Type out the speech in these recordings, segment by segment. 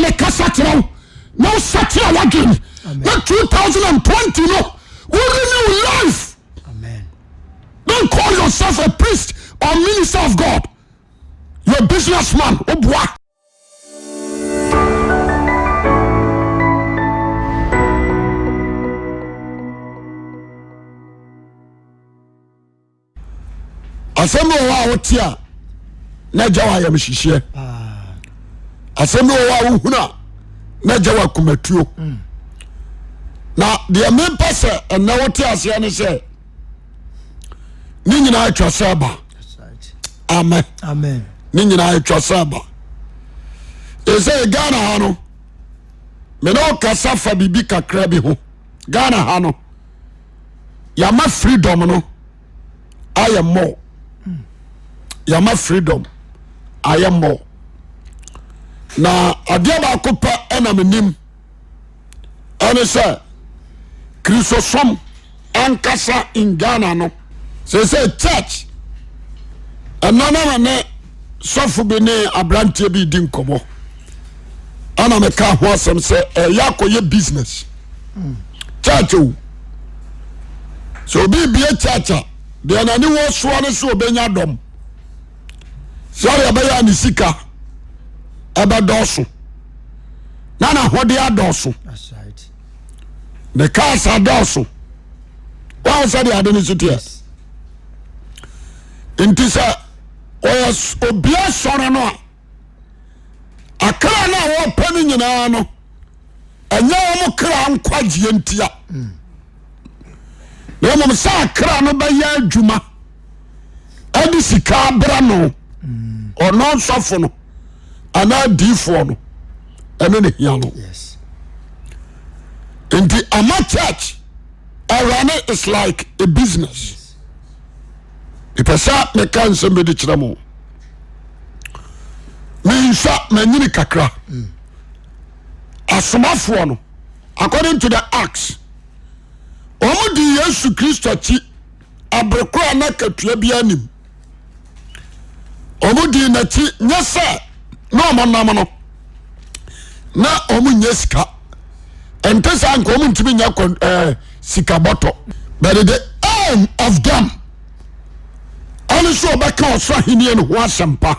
me kasa kyerɛw no settle again. Not 2020 no. We renew life. Amen. Don't call yourself a priest or minister of God. You're a businessman. Oh boy. Assembly wa wotia na jawa ya mshishie. Assembly wa uhuna na jawa kumatuo. Na the main person and na wotia asia ne se ni nyina atwa saba. Amen. Amen. Ni nyina atwa saba. Eze Ghana hano me no kasa fa bibi kakra bi ho. Ghana hano ya ma freedom no I am more. Yama freedom I am more. Na adia ba kopa ena menim ene se Chrisosom ankasa in Ghana no say church anana ne sofu bi ne abrantie bi di nkomo ana me ka ho asem se yakoye business church o so bi church de anani wo so ne so obenya dom. Sorry abaya ni sika eba doso nana hode adoso. That's right. The cars are doso. Why said the adeni sutia inti sa oyas obia sore no akra na wo pani nyina no anya wo kra nkwagie ntia na mo sa akra no ba ya adwuma adi sika bra no or non suffer no ana D4 no ene ne hia no. Yes. In the ama church run it is like a business. The person me kan se me di kire mo me nsa manyini kakra asomafo no according to the Acts omo di Yesu Kristo chi abrekwa na katua bia nim omudi na ti nyese na omonam no na omunyesika entesa anko omuntimi nya sika boto but the aim of them also obeka oso ahenie no ho asempa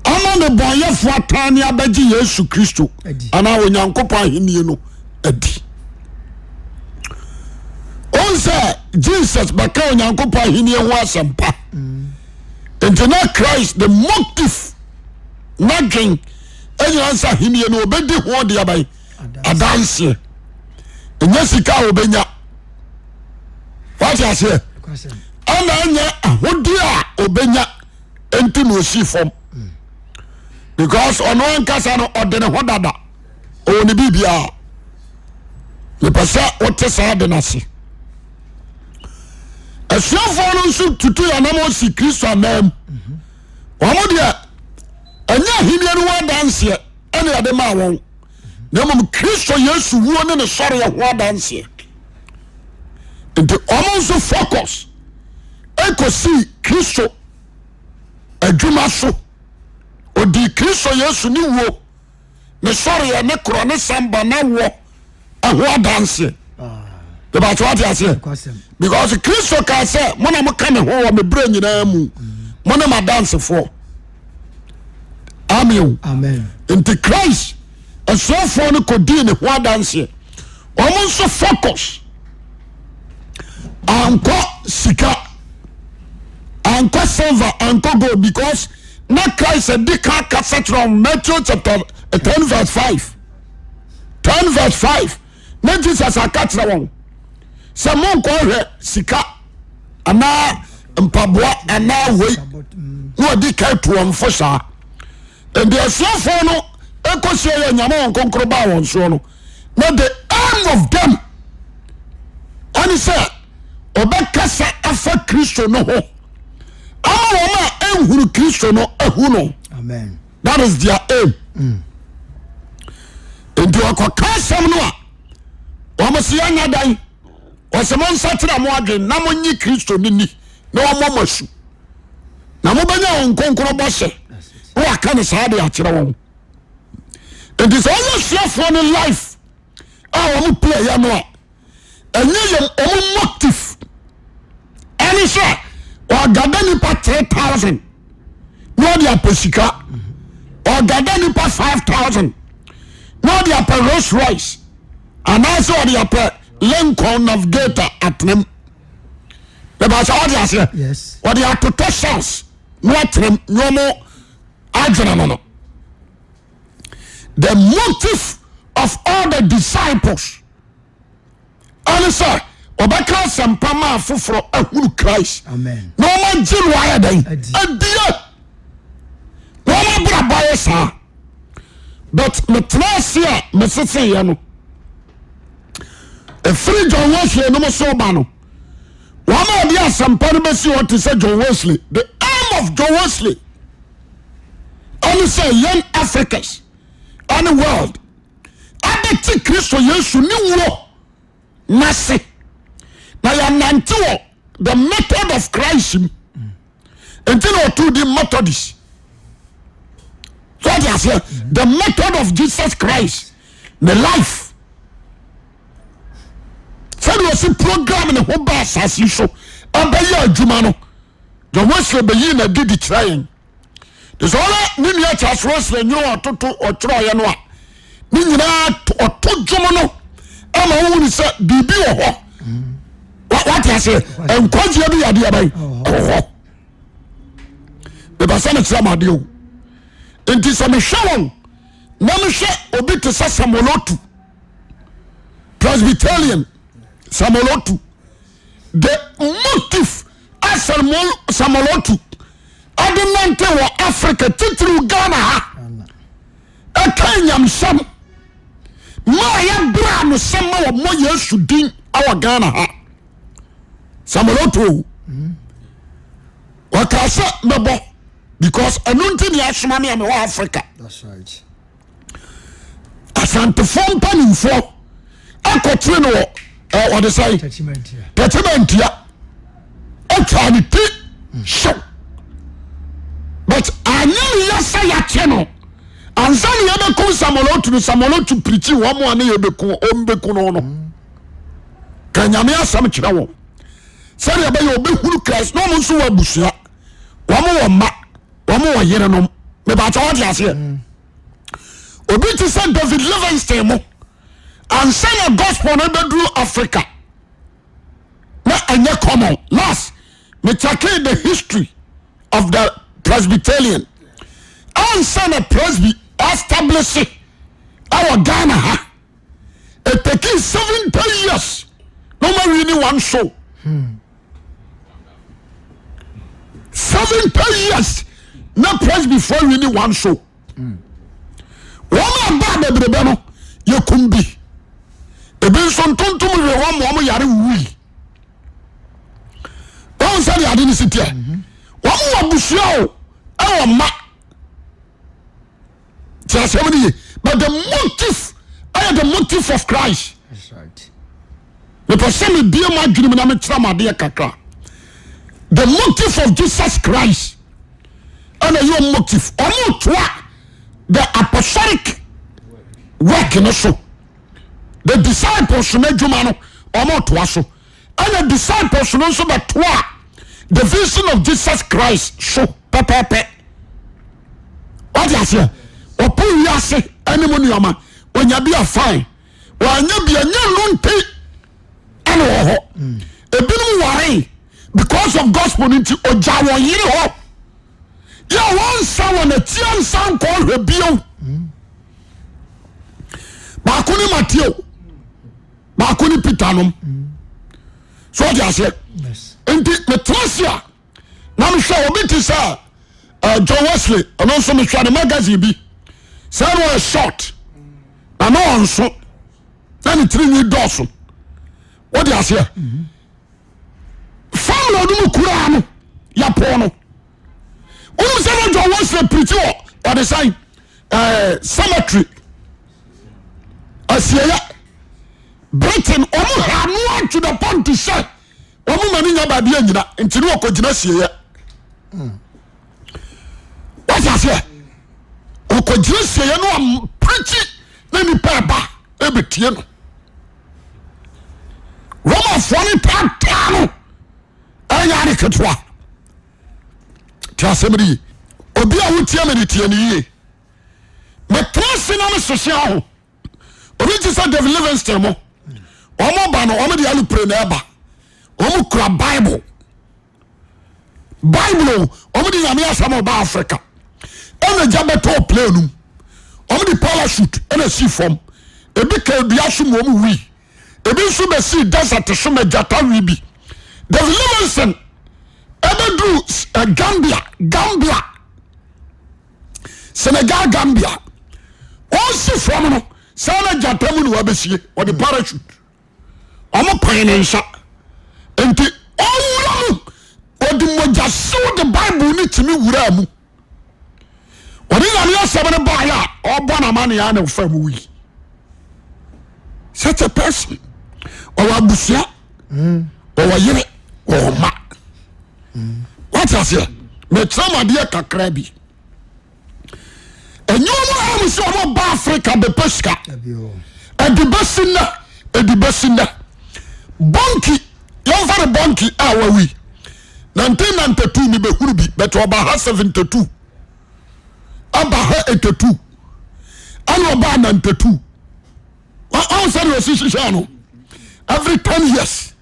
ama ne boye fo atani abaji Yesu Kristo ana onyankopon ahenie no adi onse Jesus beka onyankopon ahenie ho asempa. Into not Christ, the motive, nothing. Any answer him, you know, obedi ho dia by a dance. And Jessica obenya. What you say? And anya ho dia obenya enti no si form. Because on one kasa no odene ho dada. O ni bibia. Le pasa o te sa de nasi. Asiafo no nso tutu ya na mo si Kristo anam. Omo dia anya himia no wa dance ene ade ma won. Na mo Kristo Yesu wo ne sore ya ho dance. Enti omo nso focus ekosi Kristo adwuma so. Odi Kristo Yesu ni wo ne sore ya ne kro ne samba na wo ho dance. About what I say, because Christo can say, Mona Mokame ho me brain nyina mu. Mona ma dance for. Amen. Amen. Into Christ, and so for no could do the dance. Almost so focus. Anko sika, anko silver, anko gold, because not Christ a big cassette from Matthew chapter 10 verse 5. 10 verse 5. Not Jesus a catch the one. Samon ko hwe sika ana mpaboa ana wei no di kai to onfo saa and the asofo no ekosie ya nyama onkonkro ba won so no na the aim of them ani say obekasa afa Kristo no ho ama ehuru Kristo no ehu no. Amen. That is their aim. And you are kasam no a omosi anya dan osemon satra mo adwen na mo nyi Kristo nini na wo momasu na mo banya onkonkro bose wo aka ne saa de akere won It is always here for the life. I play ya no. And you own motive. And he said, or Gadani pa 3,000. No dia pesika. Or Gadani pa 5,000. No dia pa Rolls Royce. And also dia pa Lincoln of Gator at them. Yes. Or they are protections. Not no more. No. The motive of all the disciples. And sir, Obaka Sampama for a Christ. Amen. No man Jim wire day. A dear. No man brabaya sir. But Matrasia, Messisi Yano. A free John Wesley, no more so bano. One idea, some parabasi what to say John Wesley. The aim of John Wesley. Only say young Africans and the world. I bet Christ Yesu ni wo nase. Na ya nantiwo the method of Christ. Until or to the Methodist. So I say the method of Jesus Christ, the life. So there was a program in the whole bus as you show. Abaya Jumano. The Wesley be na did the trying. There's all Nini Chas Wesley, you know, or Troy and what. Nina or to Jumano. I'm a woman said, Bibi or what I say, and quite the idea by the Basana Samadio. It is a Michelle. Namusha obit to Samolotu. Presbyterian. Samolotu. The motive as Samolotu. Adinante wa Africa titru Ghana. A Kenyam Sam. Maya Bram Sama wa Moya Shudin our Ghana. Samolotu. Wakasa Mebo. Because anunti ni Ashmami and Africa. That's right. Asante phone panning for. Ako trino what they say? Testament ya. Eternity show. But I knew you say ya channel. And some yebe ku Samolo to preach one more ne yebe ku ombeku no no. Kanyame asam kira wo. Say yebe yo be huru Christ no mo so wa busua. Wo mo ma, wo mo yere no. Me ba ta what ya say. Obi to say David Livingstone mo. And send a gospel no be Africa. Na anya common. Last, me check the history of the Presbyterian. And send a Presby establish our Ghana. It takes 70 years. No more really one show. 70 years. No Presby for really one show. One bad ebrebeno you kumbi. Ebe son tontum we one mo yare wi. Don say ya dini sitia. One mo abusua o e ma. But the motive of Christ. That's right. The person be my dream na me trama de kakra. The motive of Jesus Christ. And your motive. The apostolic work in so. The disciples no jumano omo toa so. And the disciples no so but the vision of Jesus Christ so pepepe. What you say? Opo yase animu nyama onya bia fine. Wanya bia nya nte ene ho. Ebinu ware because of gospel nti oja won yire ho. Ya won someone a tian san call rebio. Bakuni Matthew. Bakuni Pitanum. So just say yes. And the Tracia. Now me show obi to say John Wesley and also me show the magazine bi. Say no short. Na no onso. Na ni 3 years doso. What do you say? Family do mu kura no. Ya pono. Who say John Wesley preach or the sign cemetery. Asiya Britain omu hanu to the point to say omu mani nya ba bia nyina ntini okogina asiya. What you say? Okogina asiya no am preach na nipa ba ebetie no Roma fone tatano ayare ketwa tiasemri obi a wotie me tie ne yie me trase na me sose aho obi ti say David Livingstone mo omo ba no omo de alu pray na eba omo kura Bible omo de nyame asama ba Africa ena jabeto play num omo de parachute ena si form ebi ka dua so mo wi ebi nso be si desert so me jata wi bi David Livingstone ebedu Gambia Senegal Gambia on si form no sana jata mu no abesie o de parachute omo pan ne nsa enti owura odi moja so the Bible ni timi wura mu odi nyame asebe ne ba ya obo na mane ya na fa mu wi such a person or abusia or yere or ma what is here me trama de kakra bi enyo mo am so mo ba Africa be pesca edibasina bonki yon fa bonki awawi 1992 mi be huru bi but oba ha 72 aba ha 82 anu oba 92 how say you see shano every 10 years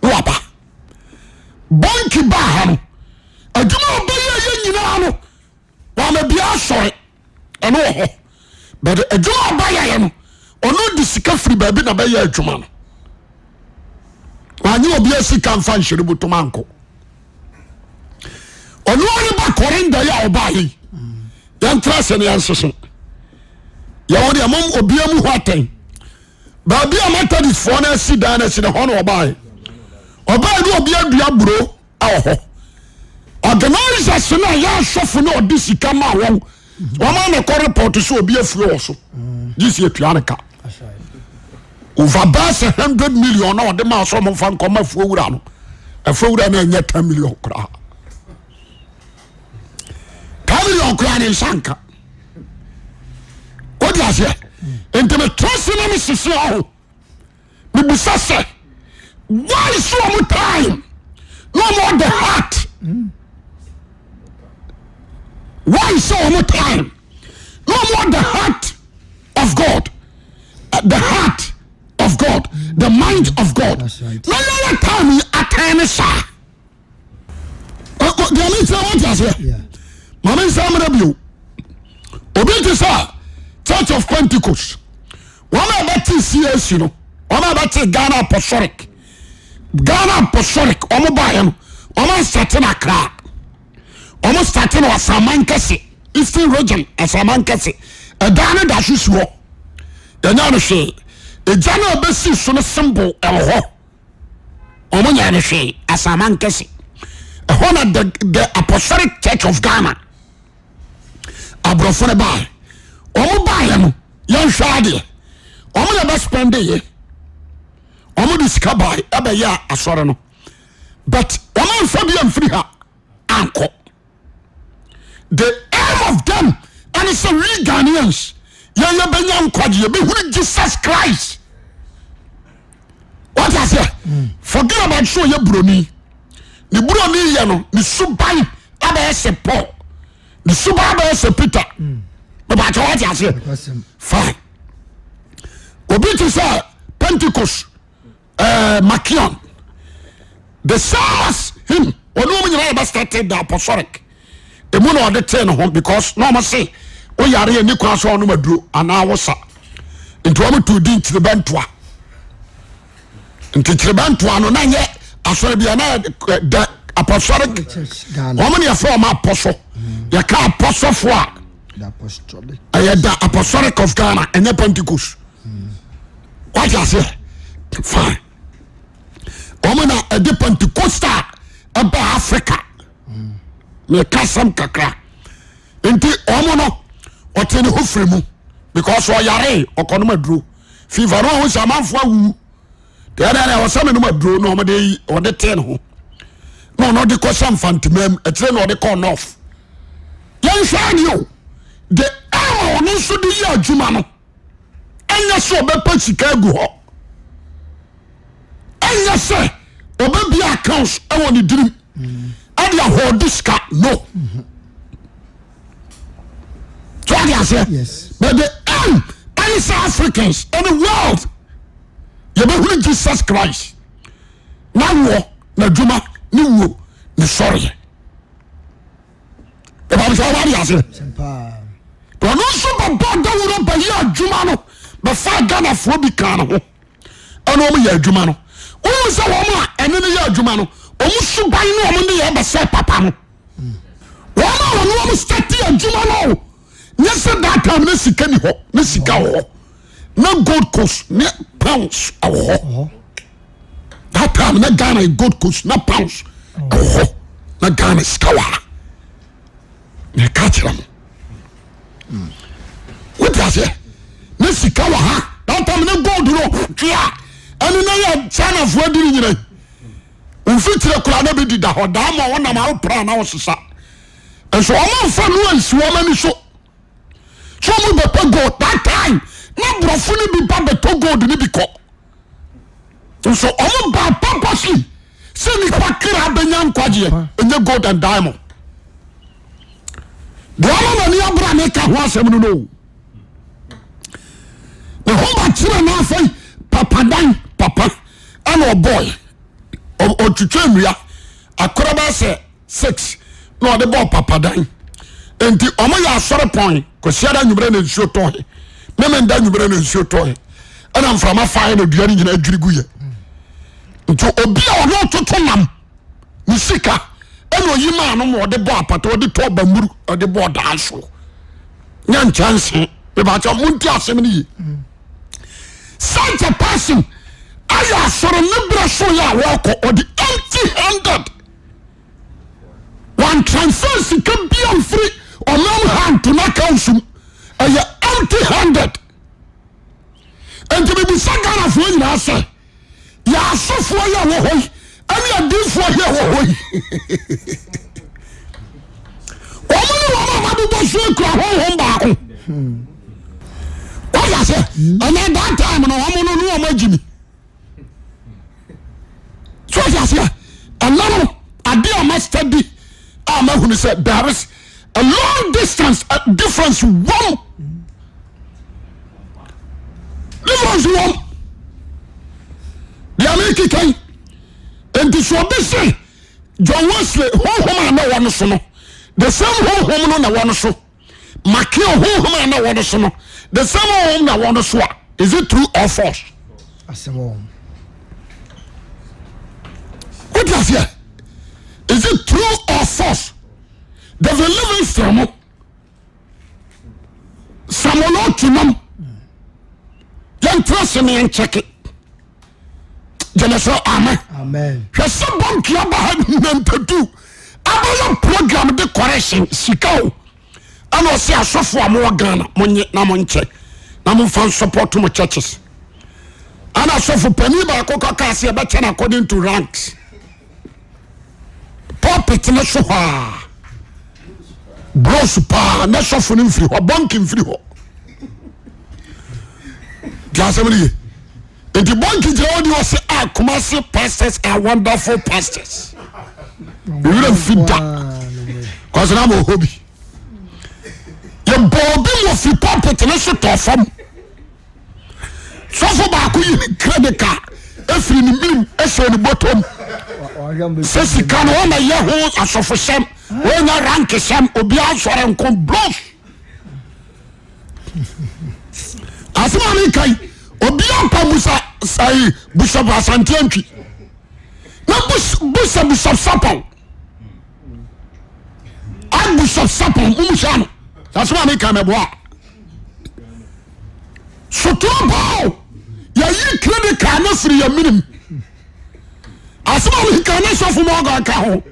waba bonki ba ha no aduma oba ye nyina no wa me bia sore eno ho but aduma oba ye no ono di sika free baby na ba ye aduma no wanyi obi asika mfa nhire butomanko ono ani ba korinda ya oba yi yantra se ne yansoso ya wodi amom obi amu hwaten ba bia matadi fo na sida na sida hono oba yi do obi adua buro aho organizers na ya shofu na odi sika ma won ma na ko report so obi afuro wo so this year tuanka over 100 million na ode ma so mo fan ko ma fuwura no afuwura na nya 10 million kra 10 million kra ni sanka odi ase enteme trust na me sisi aho me busase why so much time no more the heart why so much time no more the heart of God the heart of God, the mind of God. That's right. No time you attain sir. The only thing I want to say, yeah. Mama is a review. Obey sir, Church of Pentecost. One about CS, you know. One about Ghana Apostolic. Ghana Apostolic. Omo starting a crack. Almost starting a Samankasi. Eastern region as Samankasi. A Ghana dashes war. The name say. The general besi so no symbol eho omo nya ne hwe asaman kesi eho na the Apostolic Church of Ghana abrofo ne ba omo ba ya no yan hwade omo na ba spend ye omo discover aba ya asore no but omo mfa bi am free ha anko the aim of them and it's a real Ghanaians ya benya nkwaje be huru Jesus Christ what I say forget about show ya broni ni broni ya no ni subai aba se Paul ni subai aba se Peter but what I say fine obi to say Pentecost Makion the SARS him onu nyina aba started the Apostolic e mu no de 10 home because no ma say o yare ni kwa so no maduro ana wosa nti o mutu di ntrebantoa ntrebantoa no na nye asore bia na the Apostolic o mo ne from apostle ya ka apostle fo a the Apostolic the Apostolic of Ghana and the Pentecost what you say fine o mo na the Pentecostal aba Africa me kasam kakra nti o mo no otene ho fremu because o yare okono maduro fever no ho samanfo awu there was some no maduro no mo dey o de ten ho no de ko sam fantimam etre no de call off yan hwan yo the hour no so de ya adwuma no anya so obepa sika gu ho anya se obebi accounts ewo ni dirim adia ho diska no so yes but the any Africans in the world you be Jesus Christ na na djuma ni wo ni sorry e ba so wa dia se but no so ba da wo ba ya djuma no ba fa Ghana fo bi kan ho ana o ya djuma no o so wo ma ene ne ya djuma no o mu su ban no o mu ne ya ba se papa no wo ma wo no start ya djuma no yes that time ne sika ni ho ne sika ho na Gold Coast ne pounds ho that time na Ghana Gold Coast na pounds ho na Ghana skawa ne kachira what does it ne sika wa ha that time ne gold no twa ene na ya China fo diri nyina unfitire kura na be dida ho da ma wona ma pra na wo sesa enso o ma fa no ansi wo ma ni so so mu be gold that time na brofo ni bi ba beto gold ni bi ko so o mu ba purposely se ni kwa kira benya nkwaje enye gold and diamond the one ni abra me ka ho asem no no the whole batira na afai papa dan papa and boy o twetwemria akoroba se 6 no the boy papa dan enti omo ya asore pon ko siada nyumre na nsuo tohe meme nda nyumre na nsuo tohe ana mframa fire na duane nyina adwirigu ye nti obi a ono totonam ni sika eno yima no mo de bo apata o de to bamuru o de bo danso nyan chance e ba cha munti asem ni such a person aya soro nebra so ya wako o de empty-handed one transfer sika biam free or no hand to knock out some empty-handed and to be Sagana for you now say ya so for ya wo hoy and ya do for ya wo hoy woman do bo so kra ho baako what ya say and that time no woman no magimi so ya say and now ade o mastery ama hu said there is a long distance difference one difference one the American kai and this what they say John Wesley home na one so no the same home na one so Makio home na one so no the same home na one so is it true or false asemo what is here is it true or false the living from someone to them young person and check it Genesis amen just some club to do about program the correction sikao and I say I suffer more Ghana money na monche na mo fan support to my churches and I suffer penny ba ko ka say be according to ranks pulpit na so ha bros pa na sofo ni mfiri ho bank mfiri ho gasamri enti bank jira odi wose Kumasi pastors are wonderful pastors we will fit that cause na mo hobby ye bobi mo fi pulpit na so to fam sofo ba ko yi credit card efiri ni minim eso ni bottom sesi kan o na ye ho asofo sem when you rank some obia sore nko bluff asema ni kai obia pa musa sai bishop Asante Antwi na bishop sapon a bishop sapon umushano asema ni kai meboa sotobo ya yi credit card na free ya minim asema ni kai na sofu mo ga ka ho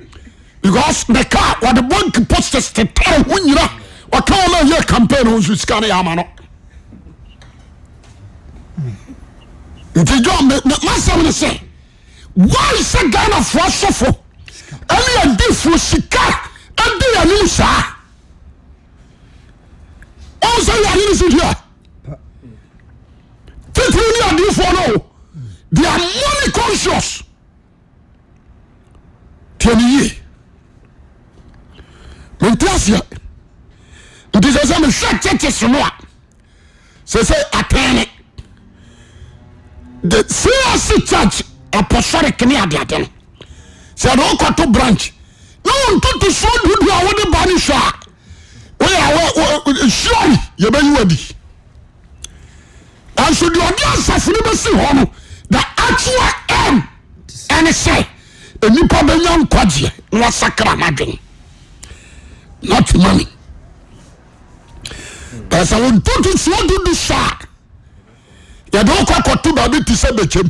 because the car or the bank posters to tell when you know what kind of your campaign who's scanning Yamano. If John Master say, why is a gun of Russell? Only a diff for Sika and they are new, sir. Also, I didn't see here. adi for no they are money conscious tieni mentiasia nti se me hwete so a se atene the CRC church apostolic ni adiade se do kwato branch no ntutu so dudu a wode ba ni hwa we surely ye be wadi and so the audience of the besi ho no the actual aim and say enipa be nyam kwaje no sakra madwen not money but so ntutu so dudu sha ya do kwato ba bi ti se bechem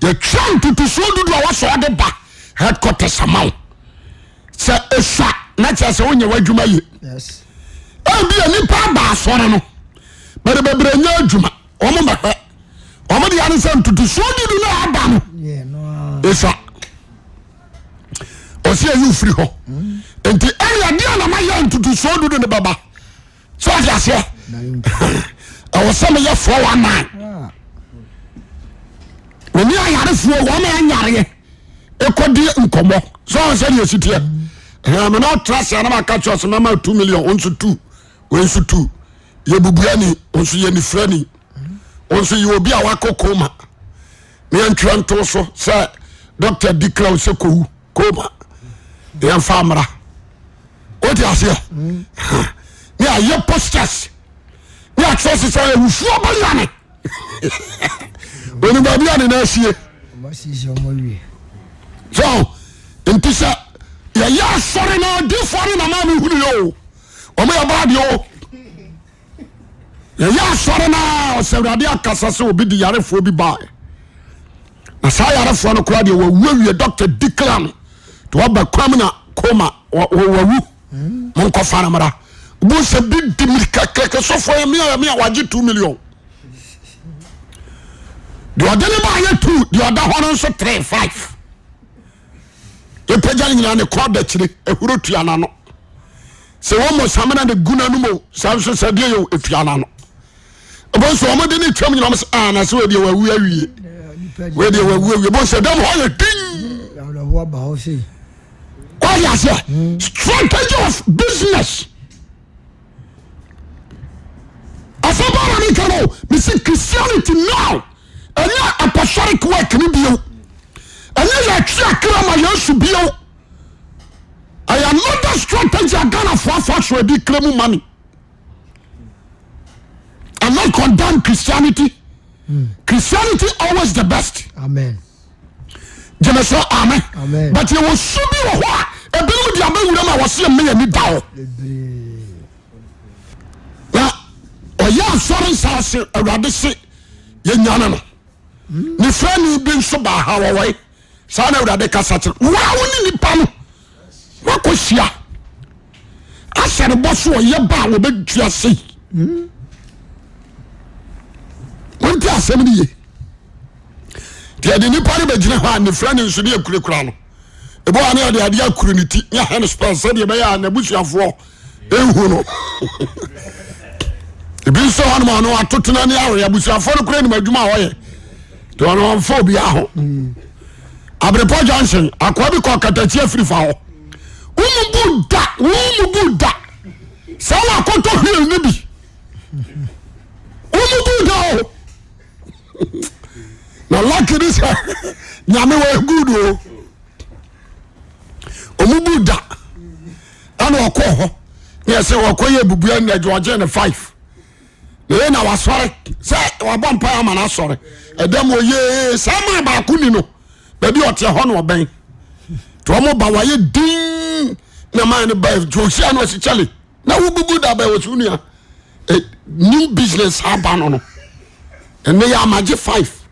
ye try to so dudu a waso ade ba headquarters amount se esha na cha se onye wadwuma ye yes bia nipa ba asore no bere bebre nya adwuma omo mehwe omo de yan se ntutu so dudu na aba no yeah no esha o se you free ho enti area dia na ma ya ntutu so dudu ne baba so ya se o se me ye 419 when you are for one yare ekodi nkomo so say you sit here I'm not trust and I catch us mama 2 million on 2 when 2 ye bubuani on so ye ni frani on so you obi awako koma me antwanto so say Dr. Declan se ko koma e famra what you say me aye posters me access say we fu obaliane when baby and na sie so intisa ya sorry na di sorry na ma me hunu yo o me abadi o ya sorry na o se rade akasa se obi di yarefo bi ba na sa yarefo no kura de wawie Dr. Declan to aba kwam na koma wawu mon ko fara mara bu se bi di milka so fo me waje 2 million the other buy 2 the other one so 3-5 e pejali nyina ne kwa da chire ehuro tuana no se wo mo samana de guna no mo samso sadie yo etuana no bo so mo de ne twam nyina mo na se we de wawu awie we de wawu awie bo se dem ho ye din ya wo ba ho se kwa ya se strategy of business afaba ni kano me say Christianity now and a apostolic work ni bio and ya tria krama yesu bio I am not a strategy Ghana for so di kremu money. I'm not condemn Christianity. Christianity always the best. Amen. Jemeso amen. Amen. But you will soon be a wa e be mu dia be wura ma wose me ni dawo. Na o ya sorry say awrade se ye nyana no. Ni friend bi nso ba ha wo sa na awrade kasa kire. Wa woni nipa no. Wa ko hia. Asere boso ye ba wo be tua sei. Wonti asem ni ye. Dia de nipa ne be gina ha ne friend nso ne akurekura no. Ebo ane de ade akuru ni ti nya hen sponsor de be ya na busuafo ehu no. Ebi so han ma no atotena ne awe abusuafo no kura ni madwuma ho ye. To ono amfo bi aho. Abrepo Johnson akwa bi ko katachi afiri fa ho. Umu buda. Sawa konto hwe ni bi. Umu buda. Na lucky this nyame wa good o. Umu buda. Ana okọ ho. Ne se okoye bubuya na George na 5. Ne na wasore se wabọ mpa ama na sore. Edem oye sama ba kuni no. Baby ote ho no oben. To mo ba waye din na man ne ba Josia no si chale. Na wo bubu da ba wo sunia. New business happen no. And me ya magi 5.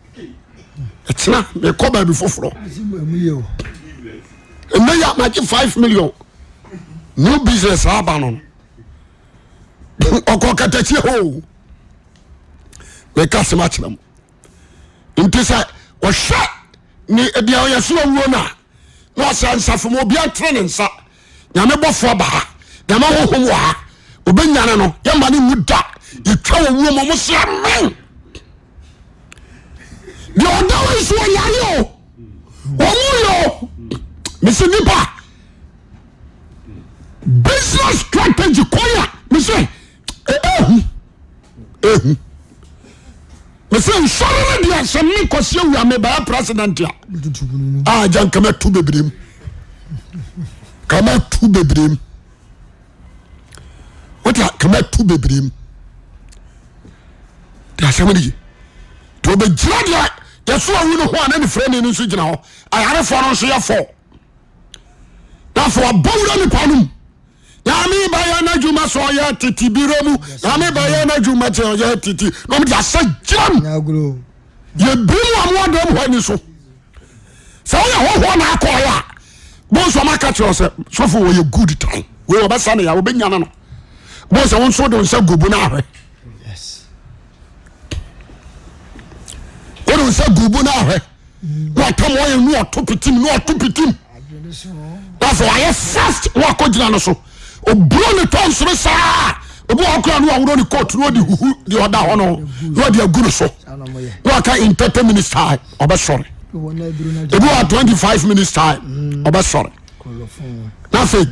Etina me ko ba bi foforo. And me ya magi 5 million. New business happen no. Oko katachi ho. We kasema chinam. Intisa o sha ni dia yeso wo na. No sansafo mo bia training sa. Nyame bofo ba ha. Nyame hohom wa ha. Obanyane no, yamba ni muda. Itwa wo mo se amen. the other is one yayo omuyo me say nipa business strategy koya me say me say sorry dia say me kwase wi me ba president ya jan kama tu bebrem what kama tu bebrem da samedi to be jira ya so awu no ho ana ne freni no so gina ho ayare fo no so ya fo da fo abawura ni panum ya mi ba ya na juma so ya titi biromu ya mi ba ya na juma te ya titi no me ya sa jam ye bimu amodom ho ni so so ya ho na akoya bo so maka che so for we good time we obasa na ya obenya na no bo so won so don sa gubu na ahwe wọ́n sẹ́ gubu náà hẹ́ wọ́n tẹ́ wọ́n yẹn ní ọ̀tún pitim wọ́n fọ ayé first wọ́n akọ gyina no so oburo ne tọ́ nsoro saa obi wọ́n kọ́ ní wọ́n ní court ní wọ́n di huhu di ọ̀dà hɔ no wọ́n di agu no so wọ́n aka in 30 minutes time ọbẹ̀ sọ̀rọ̀ ebi wọ́n 25 minutes time ọbẹ̀ sọ̀rọ̀ n'afẹ́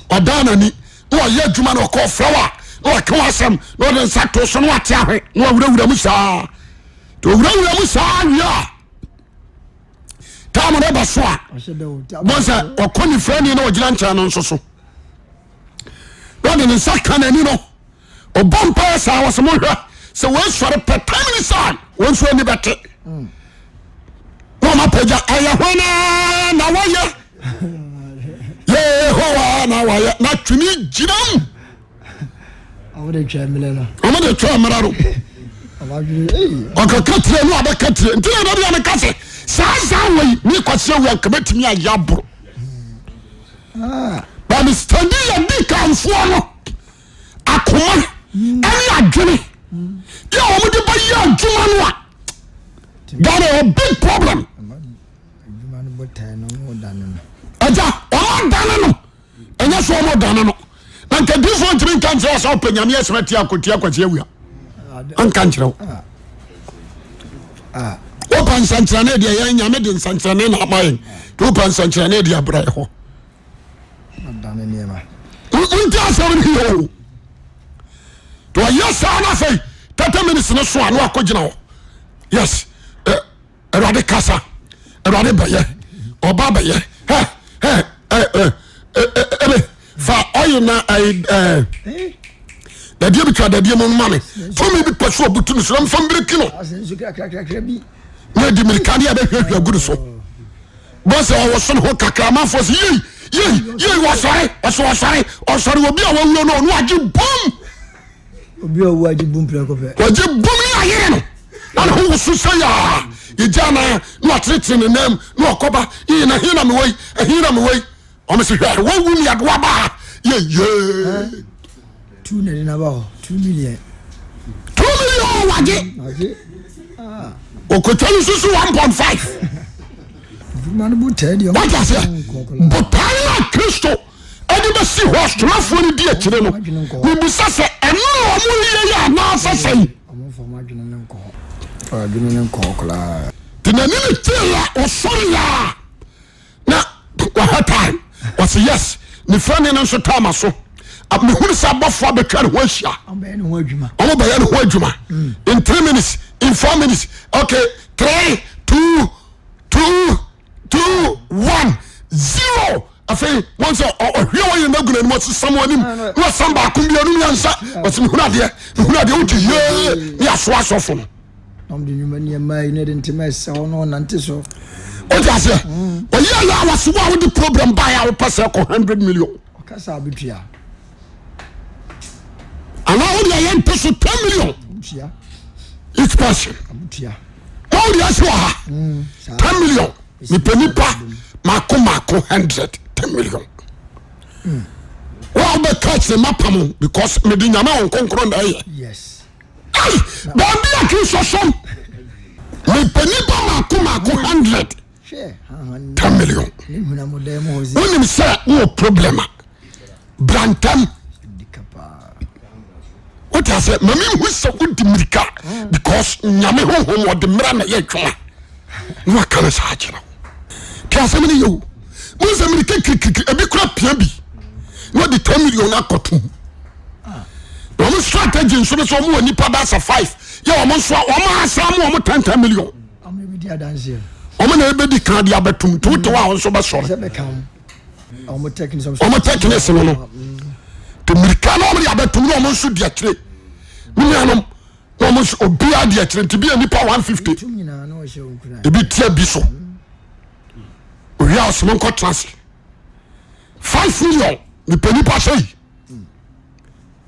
ọ̀dà nani wọ́n yẹ adwuma náà ọkọ̀ fẹ́wà wọ́n kẹ́ wọ́n asẹ́m ní wọ́n de nsa tó so ní wọ́n ate ahwẹ́ ní wọ́n wúrẹ́wúrẹ́ mu saa to wúrẹ́wúrẹ́ mu saa wíyà táàmù náà bá so a bọ́nsẹ̀ ọkọ̀ ní fẹ́ ni náà ọ̀gyina nkyɛn no nso so wọ́n de ne nsa kan n'ani no ọbọ̀ mpa yẹ saa wọ́n sọ mo hwẹ́ sẹ wọ́n sọ̀rọ̀ pẹ̀ 10 minutes time wọ́n nso ẹni bẹ̀ te wọ́n ma pẹ̀jà ẹ̀yẹ hwẹ́ náà na wọ́yẹ yẹ́ hó wá na wọ́yẹ na twini gyina mu ọmọdé twẹ́ mìíràn no ọkaka tire no abeka tire nti na bia me kase saa wei ni kwase wi anka betimi aya boro ba mi standi ya di kanfo no akoma ani adwene ya o mudi ba ya adwuma no a got a big problem adwuma no botai no mo dane no aja o dane no enya so mo dane no na nka difo ntimi kan se so panyame esmeti akotia kwase wi anka nkyerɛw wopa nsankyerɛne deɛ yɛn nyame de nsankyerɛne na ama yɛn nti wopa nsankyerɛne deɛ abrɛ hɔ nti asɛm no yɛ o nti ɔyɛ saa no afei 30 minutes no so a ne wakɔ gyina hɔ yes awurade kasa awurade bɛyɛ ɔba bɛyɛ ebe fa ɔyɛ na dadie bi twa dadie mo mame fomi bi paso obutu no so mfam breki no asensu kakra bi na di mirikani abehwehwe aguru so boss o so no kakra ma fo se yi wasare obi a wawuo no no age bom obi a wo age bom preko pe age bom ni ayere no na ho so se ya ijana no atrete ne nam no okoba yi na hina me wei o me se hwe wo wu mi adoa ba ye 2 million waje okotani susu 1.5 man botai de what is it botai na Kristo edi be si hostelafo ni di akire no we busa se eno omo ye ya na asasai omo fo ma dwene nko kla tinani ni tia osori ya na wa hata was yes ni fani no so tama so abehuru sa bofo abetwa ho ahia omo ne ho adwuma omo ba ya ne ho adwuma in 3 minutes in 4 minutes okay 3 2 1 0 afei once ohwe wo yena guna no sesam anim no samba akumbia no yansa wasimi hunade uti ye ni aso asofo no omo de nyuma ni mai ne de ntema sa no nante so o jase o ye ya waso wa wo di program ba ya wo pese ko 100 million o kasa abetua ana wo ya yen peso 10 million abetua each person abetua all the aswa 10 million ni penipa mako 100 10 million well be catch the mapam because me di nyama on konkro na ye yes ba bia ki sosom ni penipa mako 100 share 10 million ni huna modemo hozi onim say no problem brantam what I said mami who so good mirika because nyame honhom wo de mra na ye twa no akana sa akira tia semene yo mo semene kekekeke ebi kura pia bi no de 10 million akoto no mo strategy nso so mo wani pa ba sa 5 ye o mo so o mo asam o mo 10 million am bi dia dance o mo na ebe di kan dia betum to wa o so ba so se be kan o mo technique no to mirika no mo dia betum no mo so dia kire mi anom no mo so obi adia kire nti bi nipa 150 tumina na o she onkuna ebi tia bi so o ya o so mo ko trans 5 million ni penipa sei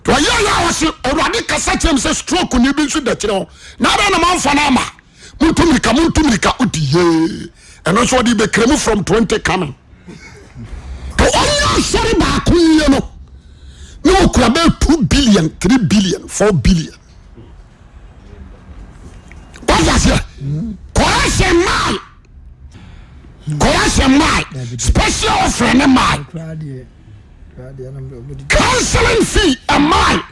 to ya was already kasa chem say stroke ni bi so da kire na da na manfa na ama muntumika udiye eno so di be kremu from 20 coming to only sorry ba kunye no kura be 2 billion 3 billion 4 billion Correction my special offer and my counseling fee and my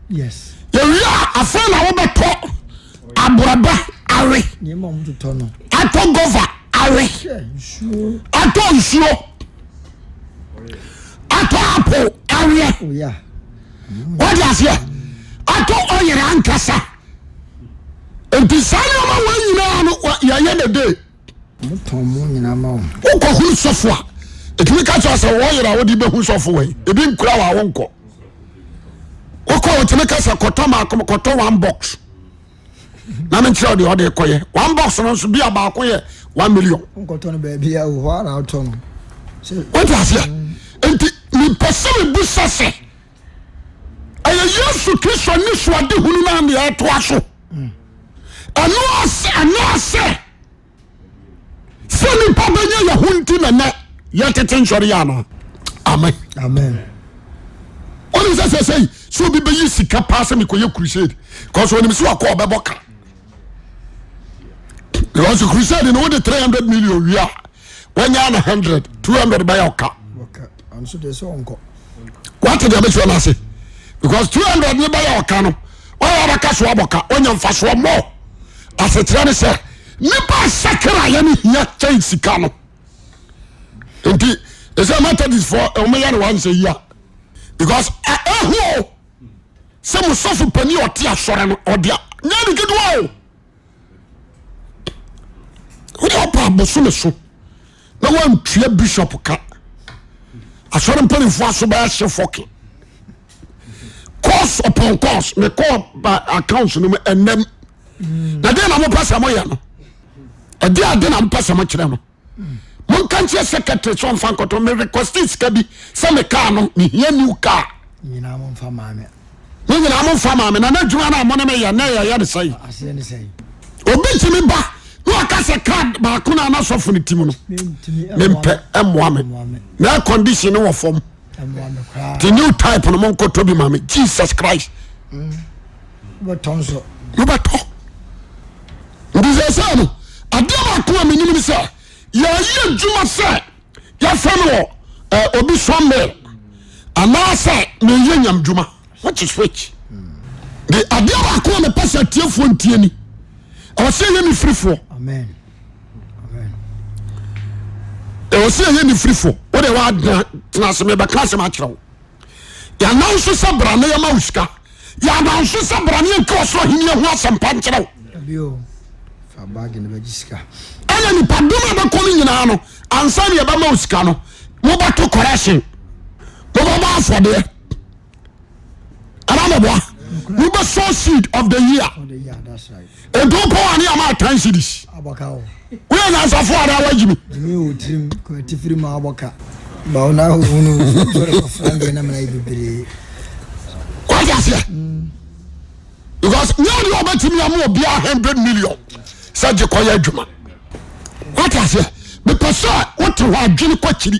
yes you are a friend of the talk abraba are ni mo mu to no ato gova are ato nsuo ato apple are oh yeah what is here ato oyere ankasa enti sanu ma wanyina no ya ye de day muton mu nyina ma o ko hu sofo a etimi ka cho se wo yera wo di be hu sofo we ebi nkura wa wo nko ko etimi ka se koto ma koto one box na me nchira de koye one box no so bia ba ko ye 1 million nkoto no ba bia wo ho na auto no what is here enti mi person bu sase aye Yesu Kristo ni so ade hunu na me ato aso anose Sani pa benye ya hunti na ya tete nshori yana. Amen. Amen. Oni say so bi be sika pass me koye crusade. Cause when me so akọ obeboka. Because crusade no the 300 million we are. When you 100, 200 by oka. Okay. And so they so onko. What the be na say? Because 200 ni by oka no. Why abaka so aboka, onya mfa so mo. Asetra ne say nipa sakra ya ni hia chai sika no enti ese matter this for o me ya no wan say ya because eho se mo sofu pani oti asore no odia nya ni kedwo o de opa bosu ne so na wan tue bishop ka asore pani fo aso ba hye foke course upon course me call accounts no enem na de na mo pasa mo ya no ade ade na mpasa ma kire no mon kanche secretary so mfa nkoto me request iska bi se me ka no me hia new car nyina mo mfa maame na adwuma na mo na me ya na ya de sai ase ne sai obi timi ba no aka se card ba ko na sofo ne tim no me mpe emwa me na condition wo fom the new type no mon koto bi mame Jesus Christ botonso no bato ndise no adema ko amenyim se ya ye djuma se ya fano obi sombe ana se me ye nyam djuma what is which the adema ko me pesa tiefo ntieni o se ye mi frifo amen o se ye mi frifo o de wa tena se me ba ka se ma kirawo ya na nso se bra na ya ma uska ya na nso se bra na ko so hini ho asempa nkirawo bio abagi ne bagisika ene ni paduma ba komi nyina no ansa ne ba ma usika no mo ba to correction mo ba afode ara mo ba mo ba so seed of the year that's right e do ko ani ama attention this aboka o we na asafo ara wajimi mi o trim ko tifiri ma aboka ba ona hunu so re ko frange na mena ibibiri what is here because nyadi obatimi am obi 100 million saje koya adwuma what is here the person what to adwini kwachiri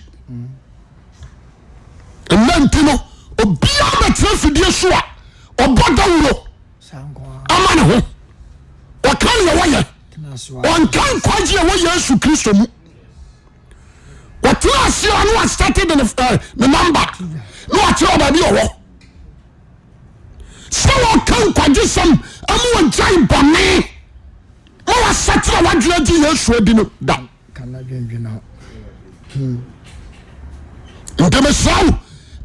nnantino obi abetre fidie so a oboda wuro sanko ama ne ho wakan ye woye onkan kwaji ye woye Yesu Kristo mu what last year no started in the number no ati oba bi owo so wakan kwaji sam amu jai bone wasatira wadwena di Yesu adi no da kana dwendwena ntemesau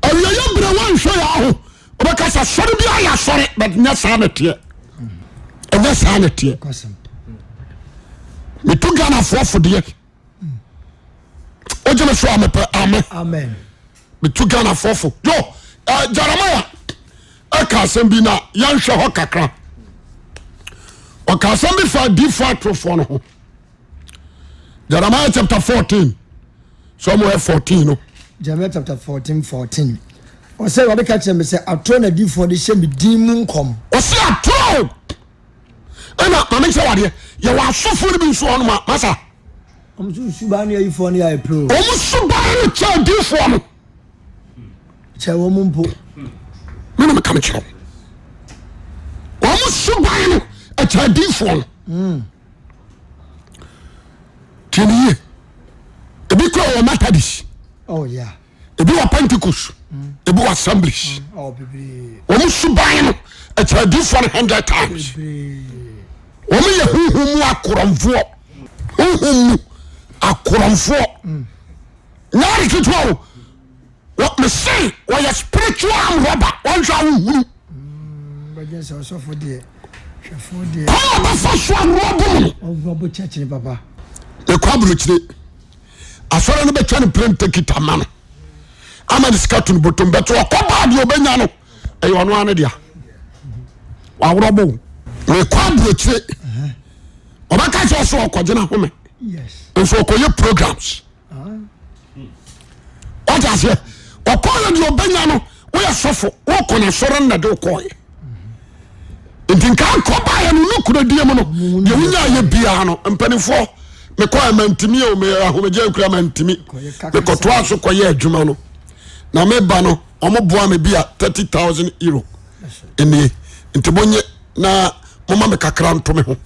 awiye bra wanhwe ya ho obakasa sori bia ya sori but nya sa na tie enya sa na tie kwasam metu Ghana fofo de ojeme so amen metu Ghana fofo yo Jeremiah aka asem bi na yanhwe ho kakra o ka asem bi fa default trofo no ho Jeremiah chapter 14 somewhere 14 no Jeremiah chapter 14 o say we ka kire me say atro na difo de hye me din mu nkom o say atro ana mama say wade ye wa asofo ni bi nso ono masa omsu suba ne ayifo ne ay pro omsu ba ne cha difo no che wo mu mpo me no me kam kire omsu ba ne a cha difo no tieniye ebi ko o Methodist oh yeah ebi wa Pentecost ebi wa Assemblies oh bibiri omsu ba ne a cha difo 100 times omo ye huhumu akoramfo nyari kitwo what me say we are spiritual robber one shall who baje so for there chefo there oh ba for so robber ogrobo church ni papa e kwabulu kire asore no be twa ne print kita ma no ama diskatun botom beto akoba de obenya no e yo no ane dia wa robo e kwabulu kire obaka che so okogena home yes nso okoye programs what as here okoye de obenya no we asofo wo kona soro na de okoye ntinka akoba ya no nukura die mu no de wunya ye bia no mpanifo me kwa mantimi o me ahomeje nkura mantimi me kotoa so koye adwuma no na me ba no omo boa me bia 30,000 euro eni ntibonye na mama me kakra nto me ho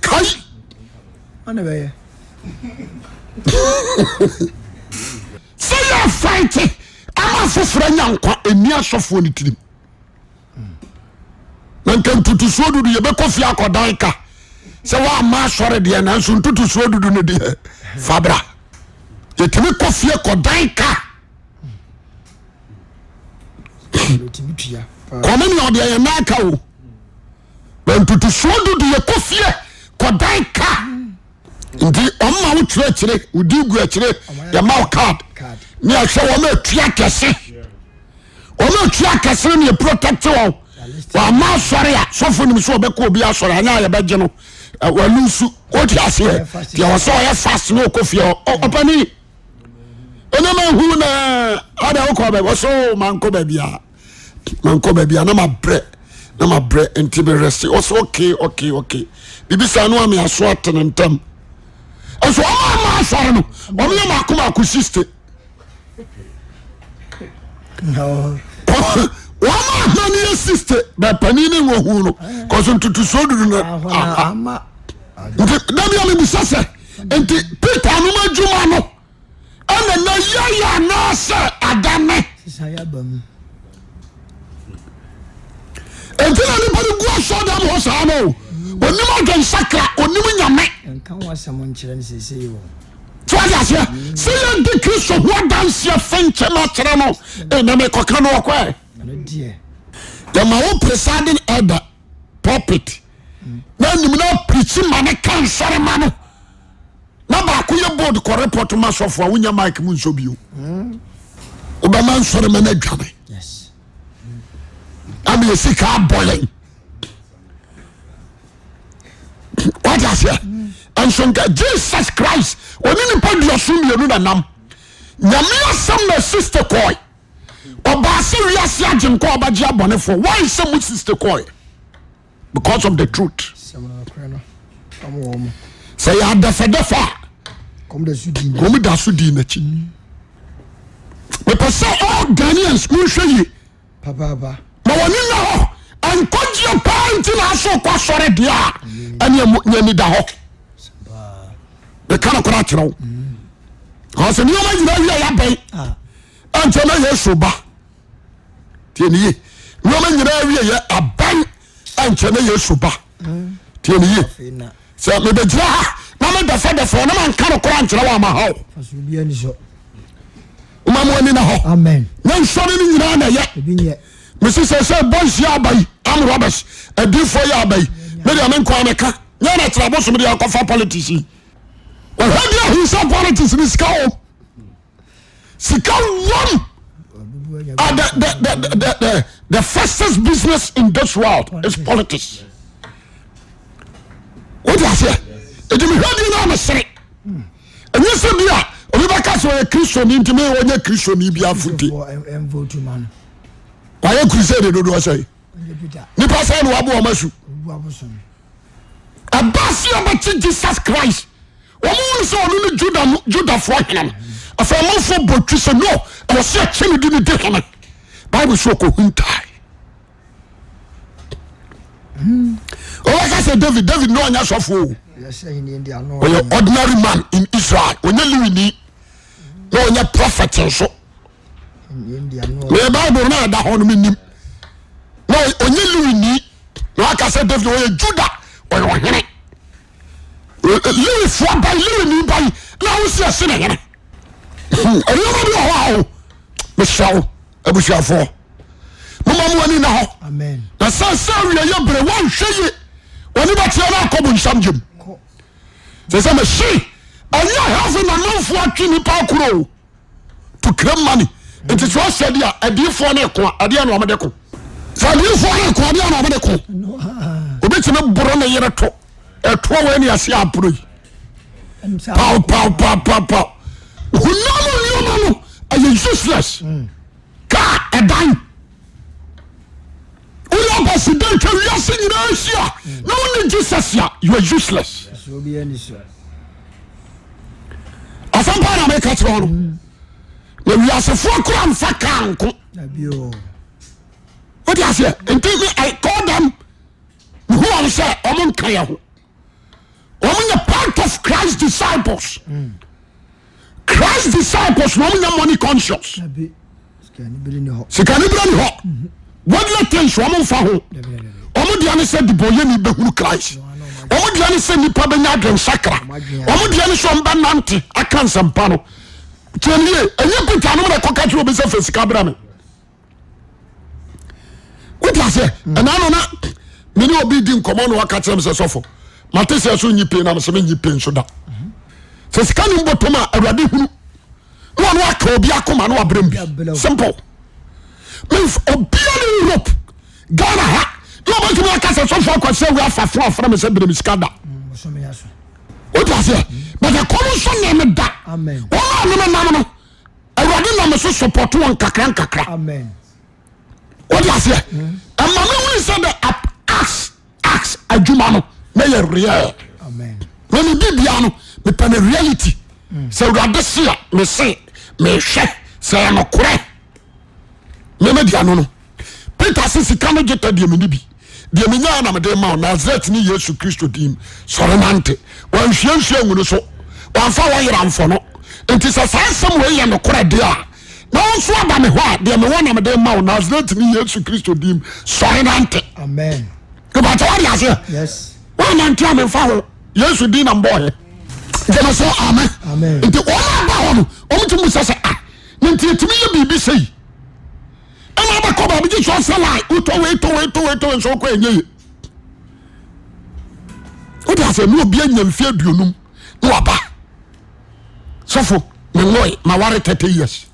kai ana be say you fight ama foforo nyankwa eni asofo ni tirim nanka ntutu so dudu ye be kofi akodan ka se wa ma sore de na nso ntutu so dudu ne de fabra ye timi kofi akodan ka tibitua kono ni ode ye na ka o ntutu so dudu ye kofi akodan ka ndi omma wo tire kire odi gu akire ya ma card ni ahwe wo ma tua kese wo ma tua kese ni protect wo wa ma sore ya sofo ni so obeko obi asore anya ya beje no wa lusu o ti ase ya wo so ya fast no kofi opani ena ma hu na ada wo ko be wo so manko ba bia na ma bre enti be rest o so okay bibisa no am ya so atenentam eso ama asore no o me ma kuma ku sister no wama nani sister ba panini wo hu no cause ntutu so dudu na ama dabi ami bisase enti Peter no majuma no ana na yaya na se adame saya bam enti na ni bari gua so da mo sa no onim agen sakra onim nyame kan wasam nkire ne sesei wo twaja se ye de Kristo ho dance ya fenche ma kire no e na me koka no kwa no die the ma wo presiding elder pulpit na nim na preach man kan sore ma no na ba ko ye board ko report ma sofo a wonya mic mu nso bio obama sore ma na dwane yes ami esika bolen what is here and so Jesus Christ oni ni padio so mienu na nam nyame asem na sister koi oba se wiase agem ko oba gia bone for why some sister koi because of the truth samana kweno amu say ya defa kom da sudi na chi we pese all Ghanaians mun hwe papa ma woni na ho ankoje panti na so kwa sore dia ane nyani da ho be kana kora kiro ha se nioma nyina wi ya bai ante na Yesu ba tie ni nioma nyina wi ya aban ante na Yesu ba tie ne ye sɛ mebɛgyina ha na medɛfɛdɛfɛ na manka no kora nkyerɛ wɔ ama haw woma mo ani na hɔ amen na nsɔre no nyinaa na ɛyɛ mesi sɛ bɔnhyia aba yi am robbers adifoɔ yɛ aba yi medeɛ menkɔa meka nyɛ na kyerɛ bosom de akɔfa politics yi ɔhwɛ deɛ ahu sɛ politics ne sika o sika wom the fastest business in this world is politics. What do I say? It is ready now, Mister. And you say, "Bia, we back as a Christian into me when you Christian, you be a footy." Why you crusade? Do I say? You pass on Wabu Amasu. A basia about Jesus Christ. Woman saw only Judah for him. A family for Botrice, no, I was a child didn't take him. Bible so ko huntai. Like I said, David no anya sofo. Ordinary man in Israel. When you live no anya prophet so. The Bible na da hon me nim. No onye live like I said, David o Judah o hene. Live for by live by na wo see ase na hene. Wow. Michelle Abushafo. Mama wani na ho. Amen. Na sa we ye bre wan hweye. Wani ba tia na akobo nsamjem. Se say me she anya have na manfo atwe ni pa kuro. To claim money. It is what said ya adifo na ko ade na omede ko. Sa adifo na ko ade na omede ko. Obi time boro na yere to. Eto we ni ase apro yi. Pow. No, are you useless? God, a dime. We are president, we are singing Asia. No one Jesus here, you are useless. As I'm part of my catch on. When we are so for crown for can't. What do you say? Until I call them who are say, Omun Kayahu. Omun a part of Christ's disciples. Christ's disciples no money conscious. Sikani brani ho. What you think so am fa ho. Omo dia ne said the boy ni behuru Christ. Omo dia ne said nipa benya adwen sakra. Omo dia ne so mba nante akan sampa no. Tienie enye pita no na koka tro be se fasika bra me. What you say? And I na me ni obi di nkomo no waka tell me se sofo. Matese so nyipe na me se nyipe nso da. Sika ni mbotoma awurade hunu no anu aka obi akoma no abrem bi simple means obia ni Europe Ghana ha no ba tuma aka se so for kwase we afafo afra me se brem sika da what you say but the commission name da amen wona no awurade na me so support won kakra amen what you say amma me woni say the acts adwuma no na ye real amen when you bibia no me pan reality so urade se me say me hwe say no kore me media no Peter sisi kanu jeta die me bi die me nya na me de ma Nazareth ni Yesu Kristo dim sore nante wan hwianhwia ngunu so wan fa wa yera mfo no enti sa sansam we ye no kore de a na wonso aba me ho a de me wona me de ma Nazareth ni Yesu Kristo dim sore nante amen ko ba tawari ase yes won nante am fa ho Yesu din na mboye Jama so amen. Amen. Nti ona ba hono, omutumu sese ah. Nti etimi ye bibi sei. Ena ba ko ba bi so sala, uto we so ko enye. O dia se no obi anya mfie aduonum. No aba. Sofo, me loy, ma ware 30 years.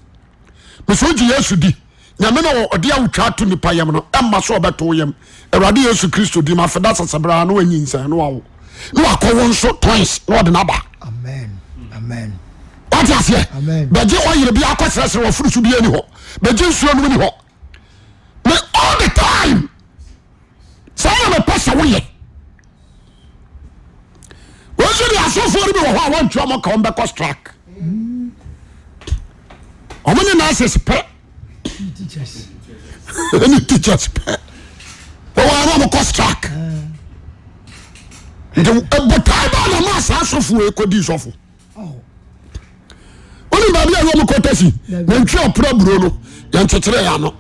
Me so ji Yesu di. Nyame no odi awutwa to nipa yam no, emma so obeto yam. Awurade Yesu Kristo di ma feda sasabra no anyinsa no awo. No akọwọ so twice no de naba amen what you say amen beje oyire bi akọsere wo furu su bi ani ho beje nsuo no ni ho me all the time say na pesa wo ye wo so di asofo ri bi wo ho awon twa mo ka on be cost track omuni na access pe teachers any teachers pe wo wa mo cost track the botaiba na masa asofo e kodi sofo oni ba bia yo mo kotasi na ntwe opro bro no ya ntetere ya no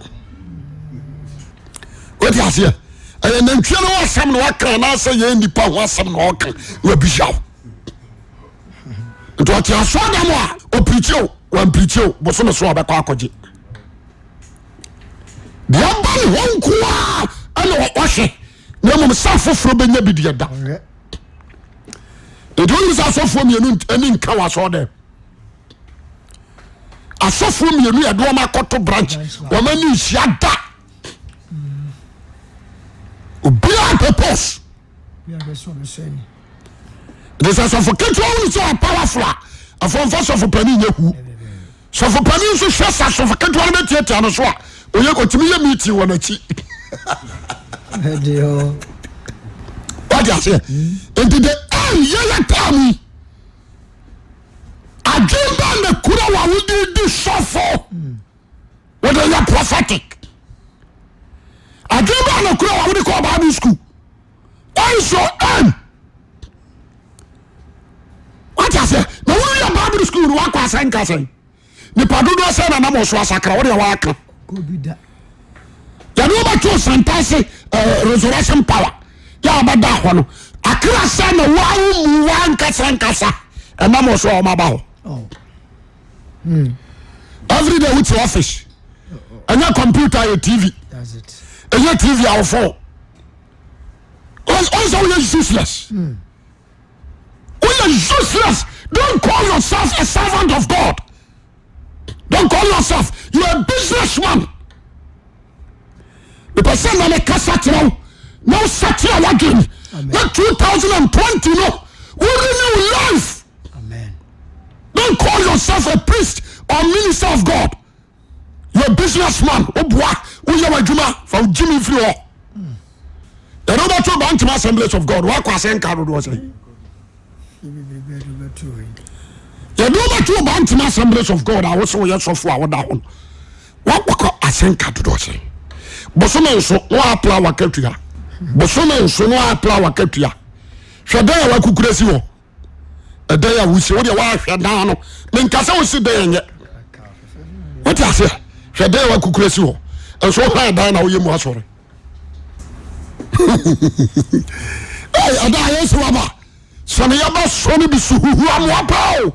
what you say ɛyɛ nantwie no wasɛm na waka na sɛ yɛ nipa ho asɛm na ɔka wabihyaw nti ɔte asoa dam a ɔpirikyi o wampirikyi o bosome so ɔbɛkɔ akɔgye deɛ ɔba ne hɔ nkoa ɛna ɔhwɛ na mmom sa foforɔ bɛnya bi deɛ da ɛdi wonim sɛ asɔfoɔ mmienu ani nka wɔ asɔɔ dɛ asɔfoɔ mmienu yɛde wɔn akɔto branch wɔn ani nhyia da obiara purpose de sɛ sɔfo ketewa wo sɛ ɔpowerful a afɔmfa sɔfo pani nyɛ hu sɔfo pani nso hwɛ sa sɔfo ketewa no bɛtiatia no so a ɔyɛ ɔtumi yɛ meeting wɔ n'akyi wade aseɛ enti de yɛyɛ taa mu adwemba na kura wa wode di sɔfo wode yɛ prophetic adwemba na kura wa wode kɔ Bible school also wate aseɛ na woyɛ Bible school no wakɔ asɛnka sɛn nipa dodoɔ sɛ na nam ɔso asakra wode wɔaka yɛde wobɛto santase resurrection power yɛ wobɛda hɔ no akra sɛ na wawo mu wankasa ɛnam ɔso a ɔmaba hɔ everyday wote office ɛnyɛ computer yɛ TV ɛnyɛ TV awofo ɔnsɛ woyɛ useless woyɛ useless. Don't call yourself a servant of God. Don't call yourself, you're a businessman. The person that make us now, no such a again. Not 2020, no. We renew life. Amen. Don't call yourself a priest or minister of God. You're a businessman. Oh boy, we are a Juma from Jimmy Floor. The Robert Bantam Assemblies of God. What was saying, Carol was saying? You know that you Bantam Assemblies of God. I also yes of our down. What I send Carol was saying? Bosome so no apply wakatua. Bosome so no apply wakatua. Hwede wa kukuresi wo. Eda ya wusi wo de wa hweda no. Men kasa wo si de nye. What you say? Hwede wa kukuresi wo. Enso ha dan na wo yemu asore. Hey, ada yesu aba. Sone ya ba so ne bisu huhu amoapa o.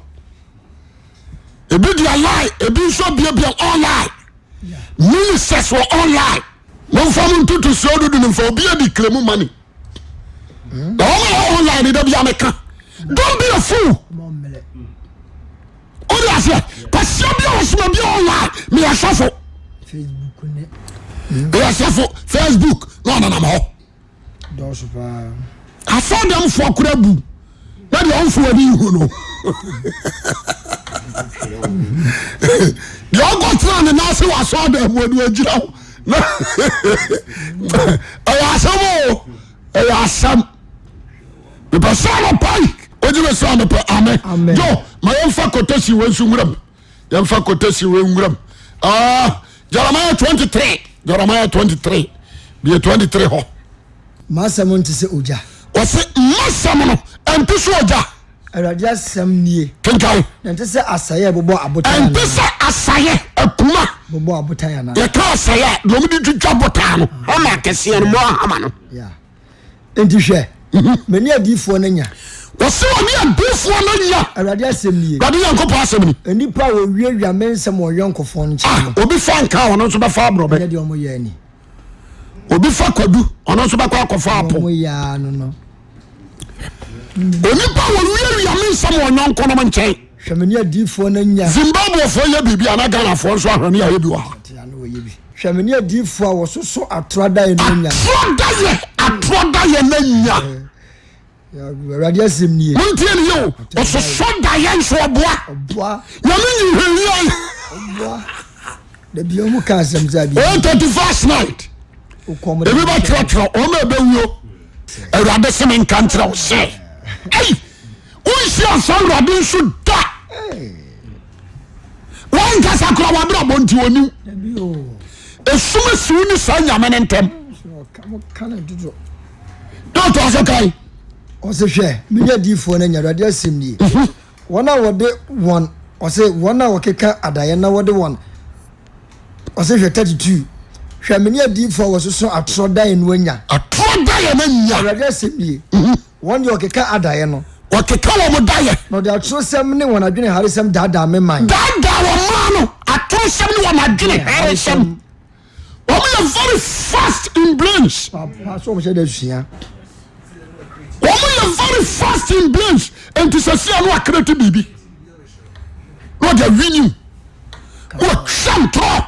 Ebi dia lie, ebi so bia online. Ministers were online. No family to so do them for be a claim money. The online they be America. Don't be a fool. Only I say, cause you be online. Me a shuffle. Facebook. No. I saw them for Kurebu. That the unfold you know. The August and the Nasi was saw them when we were I am the person of pike. What do you say? Amen. Yo, my own faculty was Ungram. Young faculty Ungram. Jeremiah 23. Jeremiah 23. Be 23 ho. Masamon to say Uja. Was it Masamono and Pisoja? Raja Samni. Kinkai. And to say Asaya Bobo Abuta. And to say Asaya a Puma. Bobo Abutayana. The car say, Lomidi to Jabotano. Hama can see and more Hamano. Yeah. And to share. Many a deep for Nanya. Was so near beef for Nanya. Raja Samni. But you uncle possibly. And the power will your men some more young phone. Obi fan cow on also the farm, Robert. Obi fa kwadu on also back of apple. Yeah, no. Onipa wo wiye ya me nsam wo nyon kono nchen hwemene adi fo na nya Zimbabwe fo ye bibia na Ghana fo nso ahwene ya bi wa hwemene adi fo a wo soso atroda ye na nya atroda ye na nya ya radio asemnie montie ni yo wo soso da ye nso oboa ya me nyi hwehwe oboa da bi o mu ka asem za bi 31st night everybody trotro o me be wuo Awurade se men kan tra wo se hey, unsi asan Awurade nso da wan kasa kra wa bra bonti oni esuma siu ni sa nyame ne ntem kana dudu don't also kai o se hwe me ya di fo na nya Awurade asem ni wona wode won o se wona wo keka adaye na wode won o se hwe 32 hwɛ me ne adiifo wɔ soso atoro dan no anya atoro dan na nya awurade asɛm nie wɔn deɛ ɔkeka adaeɛ no ɔkeka wɔ mo daeɛ na ɔde atorosɛm ne wɔn adwene haresɛm daadaa me man daadaa wɔ maa no atorosɛm ne wɔn adwene haresɛm wɔn yɛ very fast in brains papa so wɔn hyɛ da sua wɔn yɛ very fast in brains nti sɛ sia no akreti biribi na ɔde awini wɔtwam torɔ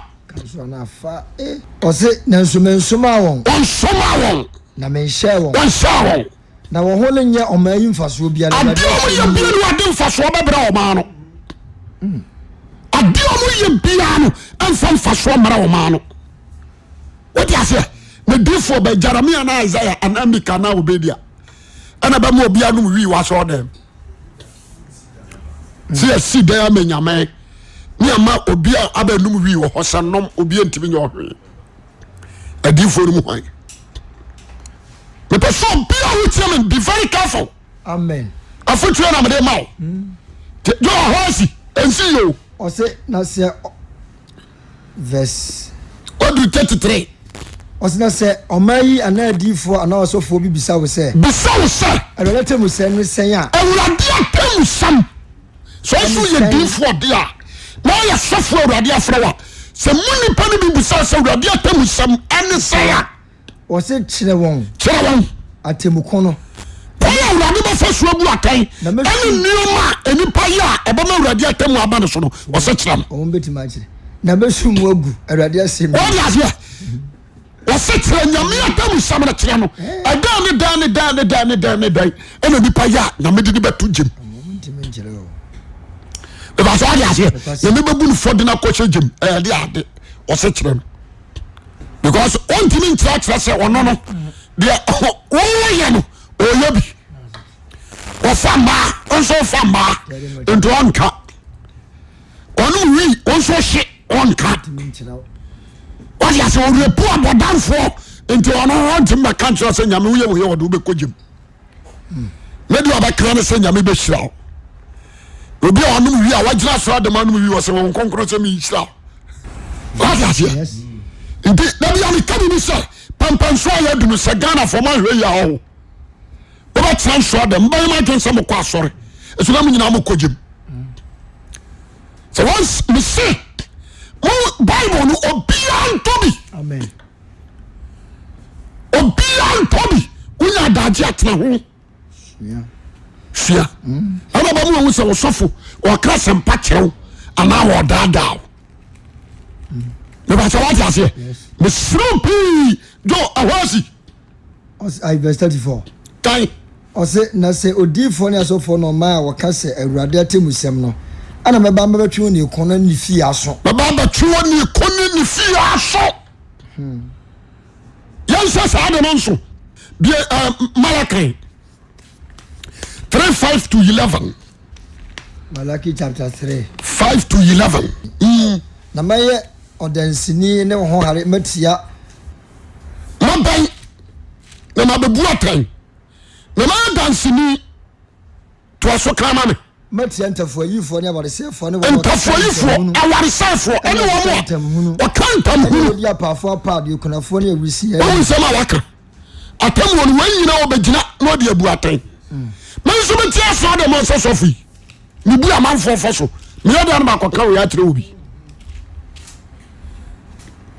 so na fa ɔse na nsoma wɔn ɔnsoma wɔn na menhyɛ wɔn wɔnhyɛ wɔn na wɔn ho no nyɛ ɔman yi mfasoɔ biara ade ɔmo yɛ bia no ade mfasoɔ bɛbrɛ ɔmaa no ade ɔmo yɛ bia no ɛmfa mfasoɔ mmara ɔmaa no wote aseɛ na difoɔ bɛ Jeremia na Isaiah anaa Mika na Obedia ɛna bɛma obia nom wii wasɔ dɛm sɛ yɛsi dɛn ama nyame ne ama obia abɛnum wii wɔ hɔ sɛ nom obia ntimi nyɛ ɔhwee adifoɔ no mu hwan mepɛ sɛ obia wotia me be very careful amen afotua na mede ma wo jo ɔhɔ asi ɛnsi yo ɔse na sɛ verse ɔdu 33 ɔse na sɛ ɔman yi anaa adiifoɔ anaa ɔsɔfoɔ bi bisa wo sɛ awurade temu sɛm ne sɛn a awurade atemu sɛm sɛ ɔso yɛ diifoɔ de a na ɔyɛ sɔfoɔ awurade afrɛ wa sɛ mu nipa no bi bisa sɛ awurade atemu sɛm ɛne sɛn a ɔse kyerɛ wɔn atemmuko no pɔyɛ awurade bɛfa so abu atɛn ɛne nneɔma a nipa yi a ɛbɛma awurade atemu aba no so no ɔsɛ kyerɛ no ɔmo bɛtumi akyerɛ na bɛsu mu agu awurade asɛm ɔde aseɛ wɔsɛ kyerɛ nyame atamu sɛm no kyerɛ no ɛdan ne dan ɛna nipa yi a nyame de ne bɛto gyem bɛbasɛ ɔde aseɛ nyame bɛbu no fɔde no akɔhyɛ gyem ɛyɛde ade ɔsɛ kyerɛ no because ɔntimi nkyerɛkyerɛ sɛ ɔno no deɛ wɔyɛ no ɔyɛ bi ɔfa mmaa ɔnso ɔfa mmaa nti ɔnka ɔno wi ɔnso hye ɔnka ɔde asɛ ɔrepu abɔdamfoɔ nti ɔno ɔntimi bɛka nkyerɛ sɛ nyame woyɛ woyɛ wɔde wobɛkɔ gyem ne de ɔbɛkra no sɛ nyame bɛhyira wo obi a ɔnom wi a wagyina so adama nom wi wɔ sɛ wɔn nkɔnkorɔ sɛ meyihyira wo ɔde aseɛ nti dabi a meka bi ni sɛ pampanso a yɛadu no sɛ Ghanafoɔ ma hwɛ yi a ɔwo wobɛtena nsoa dɛ mbɛyɛ ma adwen sɛ mokɔ asɔre ɛso na mo nyinaa mokɔ gyem sɛ once mese mo Bible no obiaa ntɔ bi obiaa ntɔ bi wonya adagye atena ho sua ɛbɛba mu wahu sɛ wɔsɔfo wɔkra sɛmpa kyerɛ wo anaa wɔdaadaa wo mebɛsɛ woate aseɛ mesrɛ pii jo ahɔ asi verse 34 kan ɔse na sɛ odiifoɔ ne asɔfoɔ no ɔma a wɔka sɛ awurade atemmusɛm no ana mɛba mɛbɛtwe wo ne ɛkɔ no ne fie aso mɛba bɛtwe wo ne ɛkɔ ne fie aso yɛnsɛ saa de no nso bie Malachi 3:5 to 11 Malachi chapter 3 5 to 11 na mɛyɛ ɔdansini ne ho hare matia mabɛn na mabɛbu atɛn na mayɛ dansini toa so krama me matia ntafoayifoɔ ne awaresɛfoɔ ne ntafoayifoɔ awaresɛfoɔ ɛne wɔn a wɔka ntamhunu ɔde apaafoɔ apaade okunafoɔ ne awisiɛ wɔn nsɛm a waka atam wɔ no wɔn nyinaa wɔbɛgyina na ɔde abu atɛn me nso metia so ade mɔ nsɛ sɔfo yi mebu amanfoɔ fɔ so meyɛda no makɔka wɔ yɛakyerɛ wo bi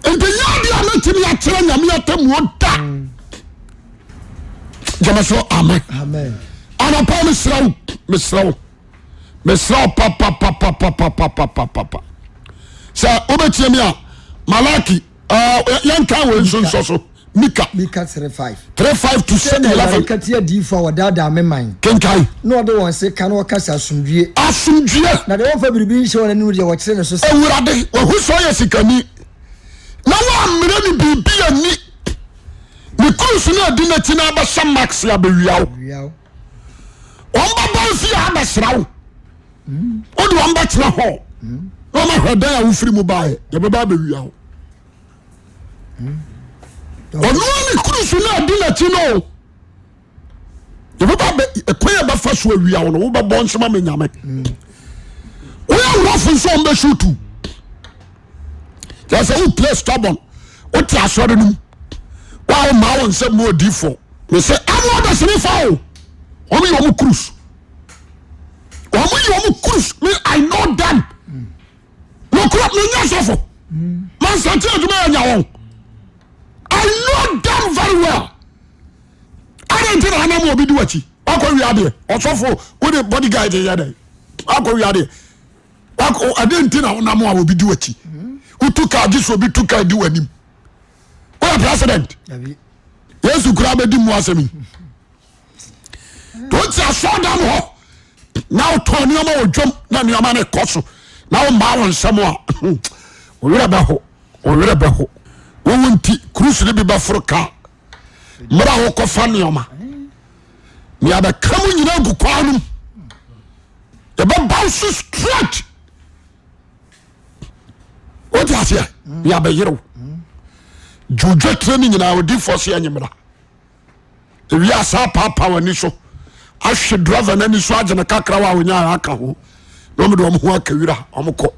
nti yɛde a mɛtumi akyerɛ nyame atam wɔ da gyama so amen anapa mesrɛ wo papapapapapapapapa sɛ wobɛtie me a Malaki yɛnka wɔ nso nsɔ so Mika 3:5 to 11 katia diifoɔ a wɔdaadaa me man kenkan na ɔde wɔn se ka na wɔka sɛ asomdwie na deɛ wɔmfa biribi nhyɛ wɔn anim deɛ wɔkyerɛ ne so sɛ awurade wahu sɛ ɔyɛ sikani na woammere ne biribi ani ne kuru so no adi n'akyi na abɛhyɛ max abɛwia wo ɔmbɛbɔ mfie a abɛsra wo wode wɔmbɛtena hɔ na ɔmahwɛ dan a wofiri mu baɛ yɛbɛba abɛwia wo ɔno ne kuru so no adi n'akyi no yɛbɛba ɛkwan a bɛfa so awia wo no wobɛbɔ nsɛm me nyame woyɛ worɔfo nso ɔmbɛhye tu yɛ sɛ wo play stubborn o ti asore num wa ma won se mo odifo me say amo da sini fa o omo yo mo cruise me I know them no crop no nya sofo man santi aduma nya won I know them very well I don't think I know obi di wachi akọ wi ade osofo wo the bodyguard ya dey akọ wi ade akọ ade ntina na mo obi di wachi utuka jiso obi tuka di wanim ko president yesu kura be di mu asemi to ti asodam ho now turn your mouth jump na your man koso now ma nsam a owere be ho wonti cruise ne bi ba froka mra ho ko fa neoma ni aba kamu nyina gu kwanum e ba bounce straight what you say ni aba yero jojo training nyina odi force anyimra e wi asa papa wani so ahwe driver na ni so agene kakra wa onya aka ho no me do ho akawira omko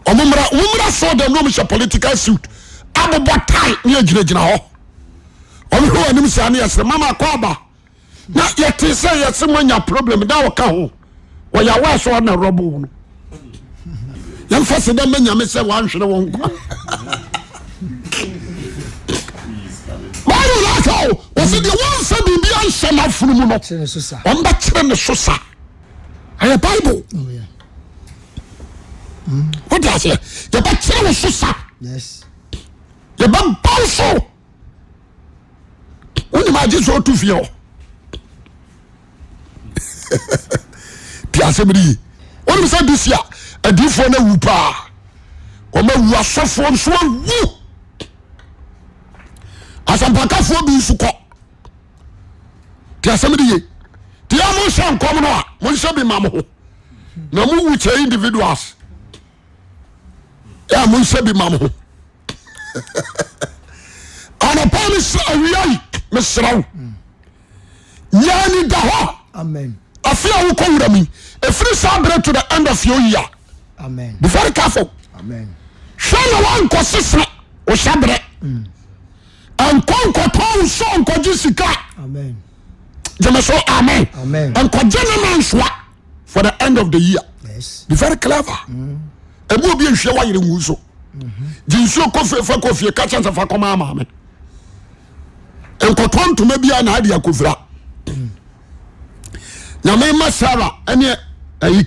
omumra so dem no me political suit abobo tie ni agina ho omho anim sia na yesre mama kwaba na yete say yesimonya problem da wo ka ho wo ya wa so na robo no yam fase dem menya me say wan hwere won kwa was it the one said be an shama from no on the children sosa I Bible what does it the children sosa yes the bamboso when my Jesus to feel the assembly what we said this year a different wupa o ma wu asofo so wu asampakafo bi suko ti asemi die ti amu shan kom no a mo nse bi mam ho na mu wu che individuals ya mo nse bi mam ho ana police awiyai mesraw yani da ho amen afia wo ko wura mi efiri sabre to the end of your year amen be very careful amen shana wan ko sese o sabre and konkoton so nkoji sika amen jeme so amen amen and kojene manswa for the end of the year yes be very clever ebu obi ehwe wa yire nguso jinsu kofi ka chansa fa koma ama enkoton to ma bia na ade akofira na me masara ene ayi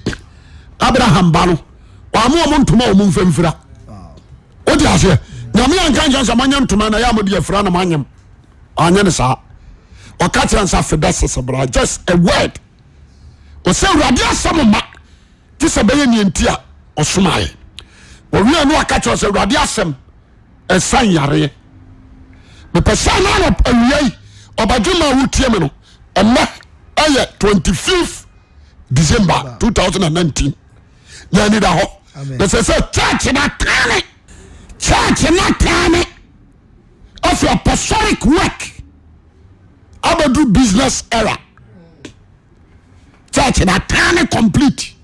Abraham balo wa mo ntoma o mfemfira o di ase na me ankan jansa manya ntoma na ya mo di afira na manyam anya ne sa o ka chansa feda sesebra just a word o se urade asem ma ti se be ye ni ntia o somae o wi anu aka chansa urade asem esan yare me pesa na no awiyai obadwuma wutie me no ema aye 25th December 2019 yani da ho the say church na tane of your apostolic work abadu business era church na tane complete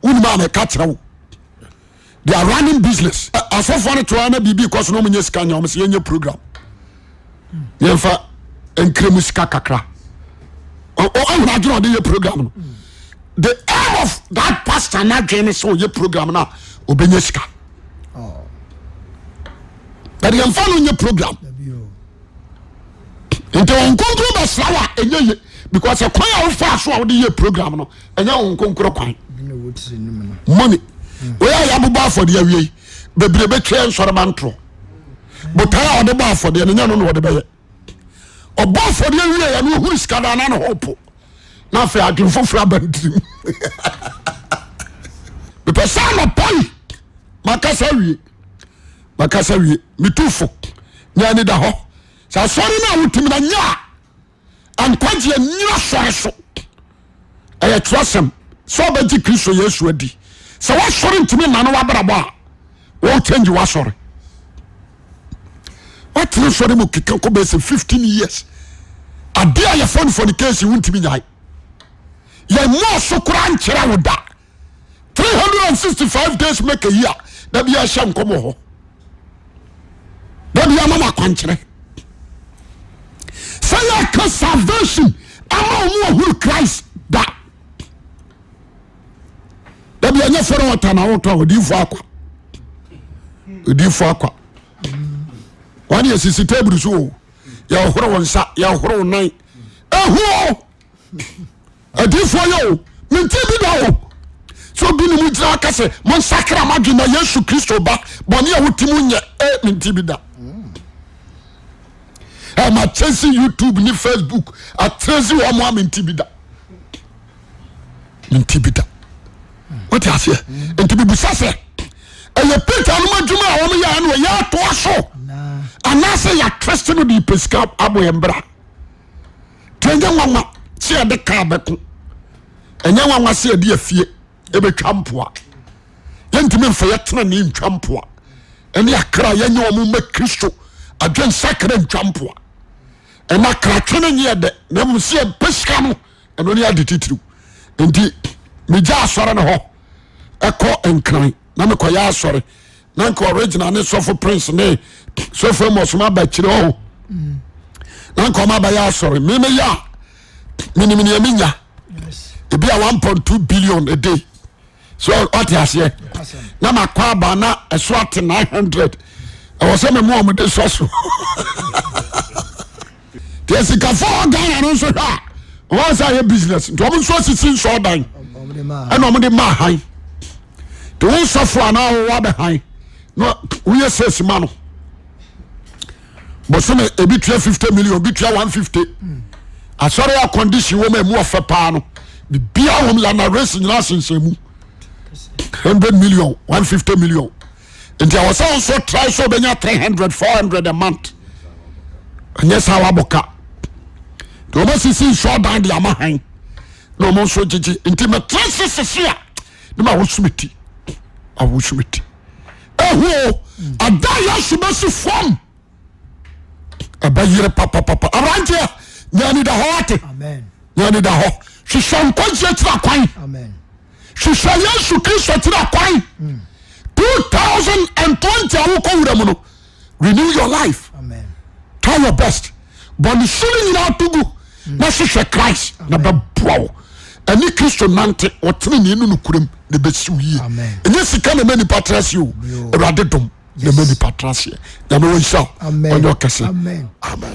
unma me kachrawo they are running business asofo ne to na bibi because no munye sika nya o se yenye program yenfa enkremusika kakra o na juro de program no the aim of that pastor na join so ye program na obenye sika but yenfa no nye program into onkonkro ba slawa enye because e kwan a wo fa so a wo de ye program no enye onkonkro kwan money we ya buba for the awie bebre be twen sore mantro but I o de ba for the enye no no de be ye oba for the awie ya no huru sika na na hope na fa adwumfo fra bantim the person of boy makasa wie mitufo nyani da ho sa sori na wutimi na nya ankwaje nyina sori so aya trusem so ba ji Kristo Yesu adi sa wa sori ntimi na no wa brabo a wo change wa sori what no sori mo kika ko be 15 years adia ya phone for the case wuntimi nyai ya mo so kura nkyera wo da 365 days make a year da bia sha nkomo ho da Maybe I'm a country. Say I salvation. I'm who Christ that. There be any for what I want to do for aqua. Do for aqua. 1 year is table so. Your horror sa, your horror night. A do for you. Mintibi so bi ni mu jira ka se mon sakra madwena Yesu Kristo ba boni a wotimu nya mentibida ma chase YouTube ni Facebook a chase wo mo mentibida what you say entibi bu sase e Peter no madwuma a wo ya no ya to aso ana se ya trust no di pesca abo embra twenga nwanwa se de ka beko enya nwanwa se de afie ebe twampoa yentime mfa yetena ni ntwampoa ene akra yenye omu ma Kristo adwen sakra ntwampoa ena akra twene nye de na mse pesika no eno ne adetitiru enti meja asore ne ho eko enkran na me koya asore na nka original ne sofo prince ne sofo mosoma ba kire ho na nka ma ba ya asore me ya minimini aminya ebi a 1.2 billion a day. So what you say? Na makwa ba na eso at 900. I was say me mo de so so. Tesi ka for Ghana no so ha. What's our business? To mo so sisin so dan. And omo de ma han. To won so for na wo be han. No we say man no. But so me ebi 50 million, bi 150. Asori a condition wo me mu ofa pa no. Bia hom la na race nyina sensemu 100 million 150 million and I was also try so benya 300 400 a month and yes how aboka to mo sisi so down the amahan no mo so gigi intimate transisia no ma wo sumiti adaya subasi form abayire papa aranje nyani da hoate amen nyani da ho hwehwe nkwanse tira kwan amen hwehwe Yesu Kristo tira kwan 2020 awoko wuramu no renew your life amen try your best but the shilling in our tugu na hwehwe Christ na beboa ani Kristo nante otene ne nu nukurem ne besiw yi enye sika na mani patrasi o erade dom na mani patrasi na me won sha amen amen